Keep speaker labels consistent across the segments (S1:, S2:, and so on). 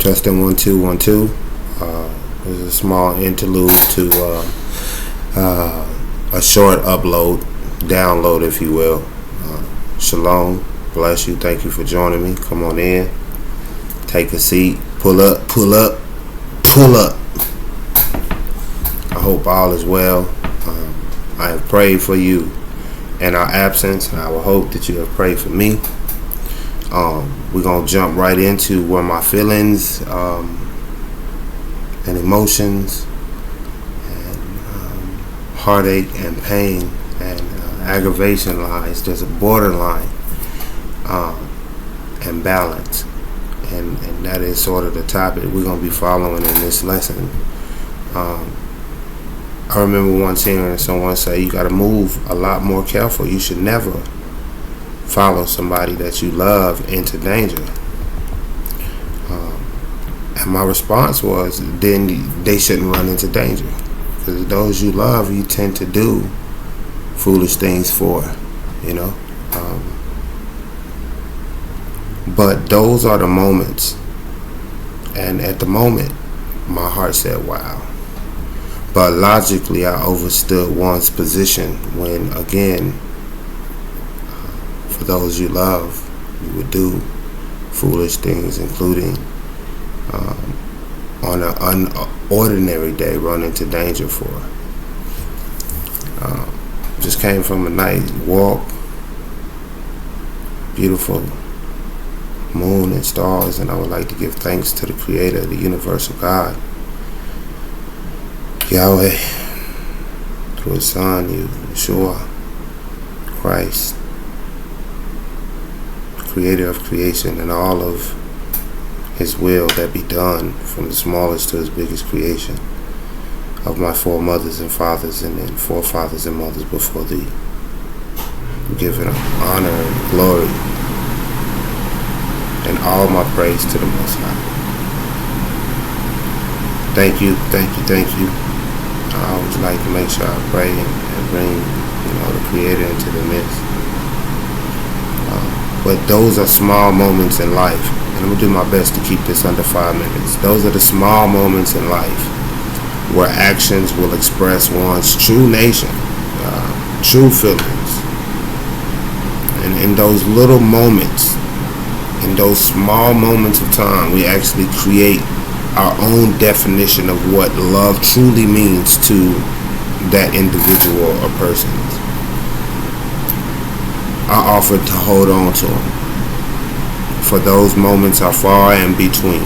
S1: Testing 1 2 1 2. There's a small interlude to a short download, if you will. Shalom, bless you. Thank you for joining me. Come on in, take a seat, pull up, pull up, pull up. I hope all is well. I have prayed for you in our absence, and I will hope that you have prayed for me. We're going to jump right into where my feelings and emotions and heartache and pain and aggravation lies. There's a borderline and balance, and that is sort of the topic we're going to be following in this lesson. I remember once hearing someone say, you got to move a lot more careful. You should never follow somebody that you love into danger. And my response was, then they shouldn't run into danger, because those you love, you tend to do foolish things for, but those are the moments, and at the moment my heart said wow. But logically, I overstood one's position when, again, for those you love, you would do foolish things, including on an unordinary day, run into danger for. Just came from a night walk, beautiful moon and stars, and I would like to give thanks to the Creator, the universal God, Yahweh, through His Son, Yeshua, Christ, Creator of creation, and all of His will that be done, from the smallest to His biggest creation, of my foremothers and fathers, and then forefathers and mothers before Thee, giving honor and glory and all my praise to the Most High. Thank you, thank you, thank you. I always like to make sure I pray and bring, the Creator into the midst. But those are small moments in life, and I'm going to do my best to keep this under 5 minutes. Those are the small moments in life where actions will express one's true nature, true feelings. And in those little moments, in those small moments of time, we actually create our own definition of what love truly means to that individual or person. I offer to hold on to them, for those moments are far in between,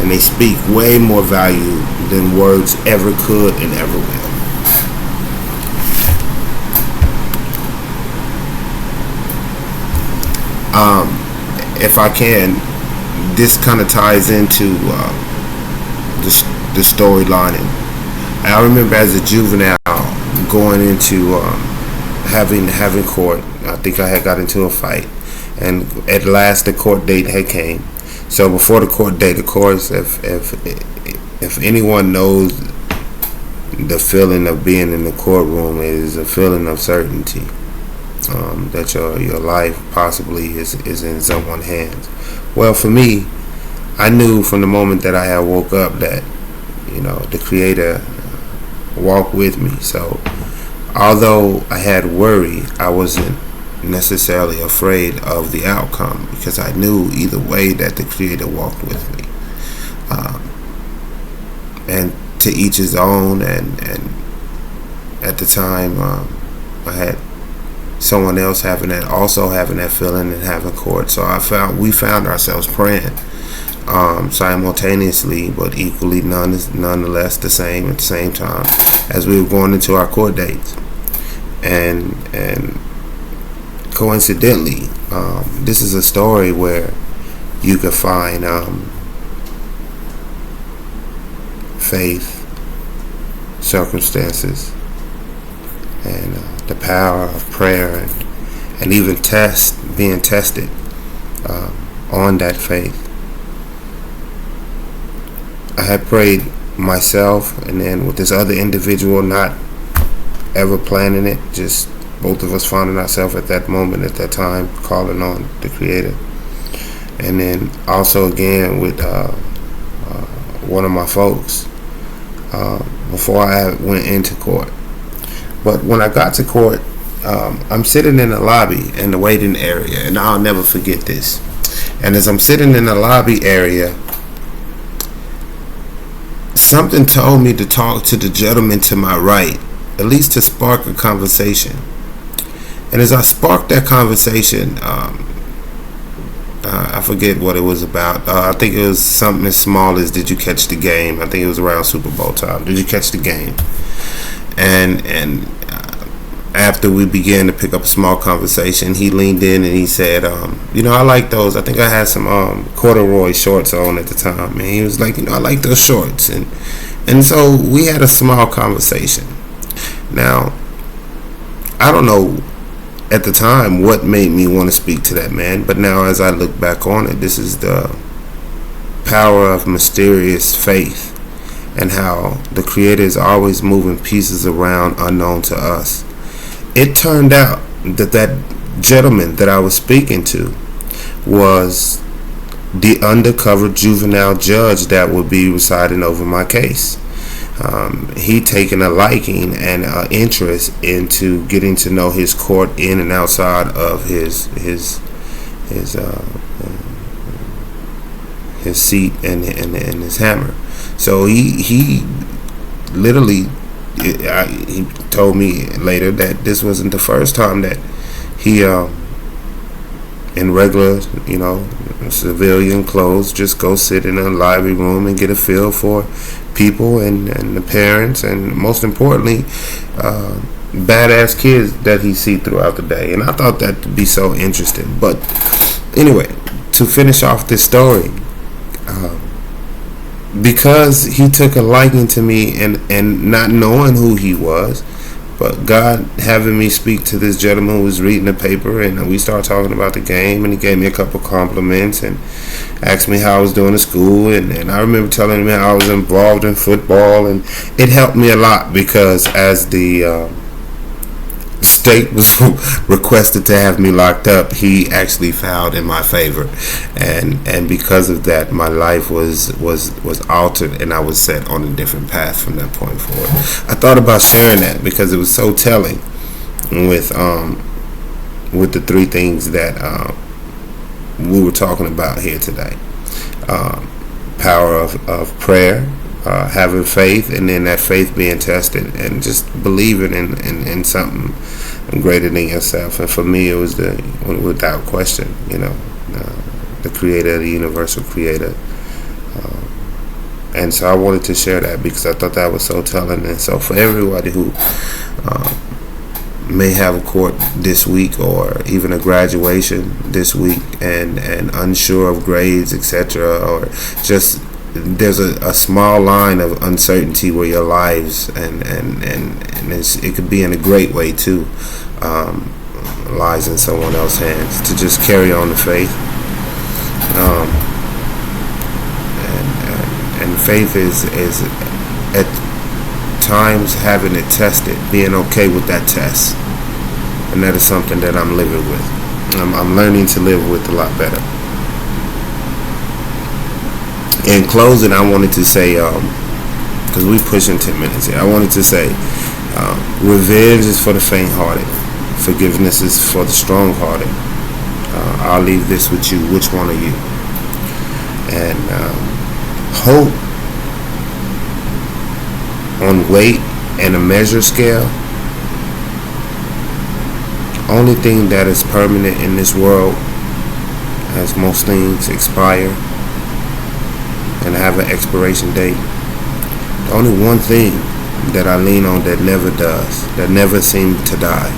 S1: and they speak way more value than words ever could and ever will. If I can, this kind of ties into the storyline. I remember as a juvenile going into having court. I think I had got into a fight, and at last the court date had came. So before the court date, of course, if anyone knows the feeling of being in the courtroom, it is a feeling of certainty that your life possibly is in someone's hands. Well, for me, I knew from the moment that I had woke up that the Creator walked with me. So although I had worry, I wasn't necessarily afraid of the outcome, because I knew either way that the Creator walked with me. And to each his own, and at the time I had someone else having that feeling and having court. So we found ourselves praying simultaneously, but equally nonetheless the same at the same time, as we were going into our court dates. And coincidentally, this is a story where you could find faith, circumstances, and the power of prayer, and even being tested on that faith. I had prayed myself, and then with this other individual, not ever planning it, just both of us finding ourselves at that moment, at that time, calling on the Creator. And then also again with one of my folks before I went into court. But when I got to court, I'm sitting in the lobby in the waiting area, and I'll never forget this. And as I'm sitting in the lobby area, something told me to talk to the gentleman to my right, at least to spark a conversation. And as I sparked that conversation, I forget what it was about. I think it was something as small as, did you catch the game? I think it was around Super Bowl time. Did you catch the game? And after we began to pick up a small conversation, he leaned in and he said, I like those. I think I had some corduroy shorts on at the time. And he was like, I like those shorts. And so we had a small conversation. Now, I don't know at the time what made me want to speak to that man, but now as I look back on it, this is the power of mysterious faith, and how the Creator is always moving pieces around unknown to us. It turned out that gentleman that I was speaking to was the undercover juvenile judge that would be residing over my case. He taken a liking and interest into getting to know his court in and outside of his seat and his hammer. So he literally, he told me later that this wasn't the first time that he in regular, civilian clothes, just go sit in a library room and get a feel for people and the parents, and most importantly, badass kids that he see throughout the day. And I thought that to be so interesting. But anyway, to finish off this story, because he took a liking to me and not knowing who he was, but God having me speak to this gentleman who was reading the paper, and we started talking about the game, and he gave me a couple compliments and asked me how I was doing in school, and I remember telling him how I was involved in football, and it helped me a lot, because as the state was requested to have me locked up, he actually filed in my favor, and because of that, my life was altered, and I was set on a different path from that point forward. I thought about sharing that because it was so telling with the three things that we were talking about here today. Power of prayer, having faith, and then that faith being tested, and just believing in something greater than yourself. And for me, it was without question, the Creator, the universal Creator. And so I wanted to share that because I thought that was so telling. And so for everybody who may have a court this week, or even a graduation this week, and unsure of grades, etc., or just there's a small line of uncertainty where your lives and it could be in a great way too, lies in someone else's hands, to just carry on the faith. And faith is at times having it tested, being okay with that test, and that is something that I'm living with. I'm learning to live with a lot better. In closing, I wanted to say, because we're pushing 10 minutes here, I wanted to say, revenge is for the faint-hearted. Forgiveness is for the strong-hearted. I'll leave this with you. Which one are you? And hope on weight and a measure scale. Only thing that is permanent in this world, as most things expire and have an expiration date. The only one thing that I lean on that never does, that never seems to die,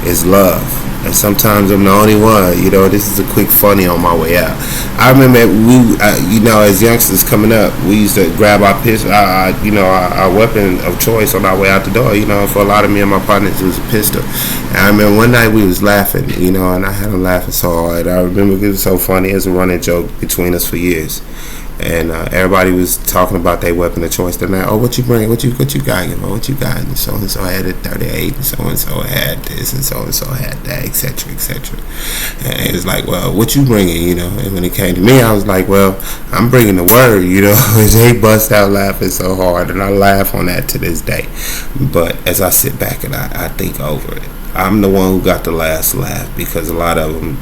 S1: is love. And sometimes I'm the only one. This is a quick funny on my way out. I remember as youngsters coming up, we used to grab our pistol, our weapon of choice on our way out the door. For a lot of me and my partners, it was a pistol. And I remember one night we was laughing, and I had them laughing so hard. I remember it was so funny. It was a running joke between us for years. and everybody was talking about their weapon of choice. They're like, oh, what you bring? What you got? You know, what you got? And so had a 38, and so had this, and so had that, etc., etc. And it was like, well, what you bringing? You know, and when it came to me, I was like, well, I'm bringing the word. You know, they bust out laughing so hard, and I laugh on that to this day. But as I sit back and I think over it, I'm the one who got the last laugh, because a lot of them,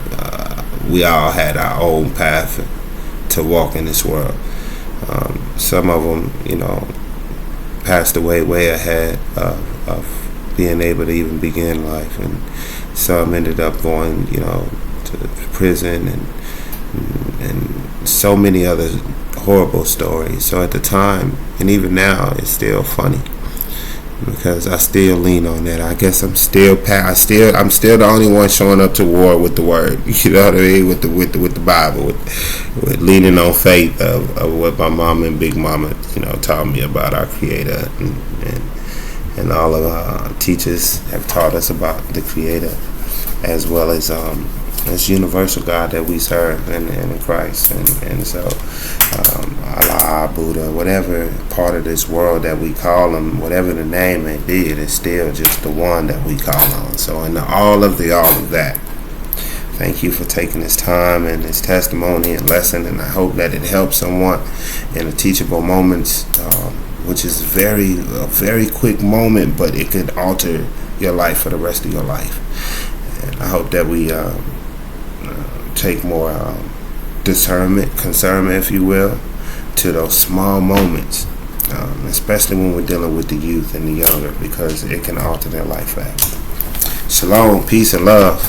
S1: we all had our own path to walk in this world. Some of them, you know, passed away way ahead of being able to even begin life, and some ended up going, you know, to prison, and so many other horrible stories. So at the time, and even now, it's still funny, because I still lean on that. I guess I'm still the only one showing up to war with the word. You know what I mean? With the Bible, with leaning on faith of what my mama and Big Mama, you know, taught me about our Creator, and all of our teachers have taught us about the Creator, as well as this universal God that we serve, and in Christ, and so Allah, Buddha, whatever part of this world that we call them, whatever the name may be, it is still just the one that we call on. So in all of that, thank you for taking this time and this testimony and lesson, and I hope that it helps someone in a teachable moments, which is a very quick moment, but it could alter your life for the rest of your life. And I hope that we take more concernment, if you will, to those small moments, especially when we're dealing with the youth and the younger, because it can alter their life fast. Shalom, peace, and love.